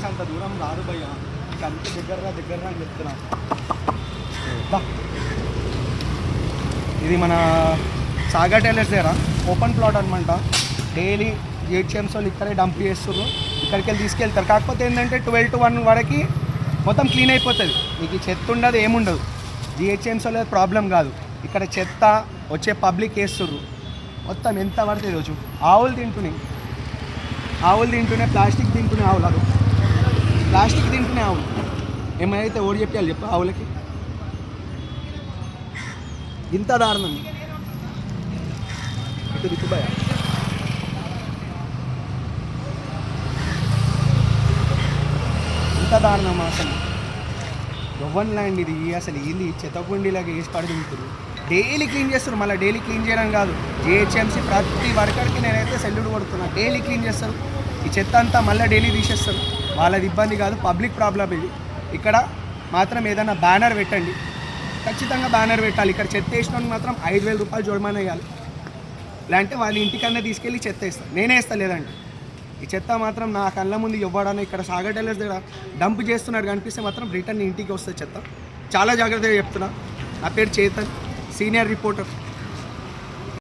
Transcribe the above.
Place అంత దూరం రాదు భయ్య, నీకు అంత దగ్గరగా అని చెప్తున్నా. ఇది మన సాగర్ టైలర్స్ దగ్గర ఓపెన్ ప్లాట్ అనమాట. డైలీ జిహెచ్ఎంసీ వాళ్ళు ఇక్కడే డంప్ చేస్తున్నారు, ఇక్కడికి వెళ్ళి తీసుకెళ్తారు. కాకపోతే ఏంటంటే 12 to 1 వరకు మొత్తం క్లీన్ అయిపోతుంది, మీకు చెత్త ఉండదు, ఏముండదు. జిహెచ్ఎంసీ వాళ్ళ ప్రాబ్లం కాదు, ఇక్కడ చెత్త వచ్చే పబ్లిక్ వేస్తుర్రు. మొత్తం ఎంత పడుతుంది రోజు. ఆవులు తింటున్నాయి, ప్లాస్టిక్ తింటున్నాయి ఆవులు. అది ప్లాస్టిక్ తింటున్నాయి ఆవులు. ఏమైతే ఓడి చెప్పాలి చెప్పు ఆవులకి. ఇంత దారుణం ఇటు దిక్కుబాయ. ఇంత దారుణం అసలు. గవర్న్ ల్యాండ్ ఇది, అసలు ఏంది చెత్తకుండీలాగా వేసి పడి తింటున్నారు. డైలీ క్లీన్ చేస్తారు, మళ్ళీ డైలీ క్లీన్ చేయడం కాదు, జిహెచ్ఎంసీ ప్రతి వర్కర్కి నేనైతే సెల్యూట్ కొడుతున్నా. డైలీ క్లీన్ చేస్తారు, ఈ చెత్త అంతా మళ్ళీ డైలీ తీసేస్తారు. వాళ్ళది ఇబ్బంది కాదు, పబ్లిక్ ప్రాబ్లం ఇది. ఇక్కడ మాత్రం ఏదైనా బ్యానర్ పెట్టండి, ఖచ్చితంగా బ్యానర్ పెట్టాలి. ఇక్కడ చెత్త వేసినోడికి మాత్రం 5,000 రూపాయలు జోడమాన వేయాలి. లేదంటే వాళ్ళ ఇంటికన్నా తీసుకెళ్ళి చెత్త వేస్తాను, నేనే వేస్తా. లేదంటే ఈ చెత్త మాత్రం నా కళ్ళ ముందు ఇవ్వడానికి ఇక్కడ సాగర్ టైలర్స్ దగ్గర డంప్ చేస్తున్నాడు కనిపిస్తే మాత్రం రిటర్న్ ఇంటికి వస్తుంది చెత్త. చాలా జాగ్రత్తగా చెప్తున్నా. నా పేరు చేతన్, సీనియర్ రిపోర్టర్.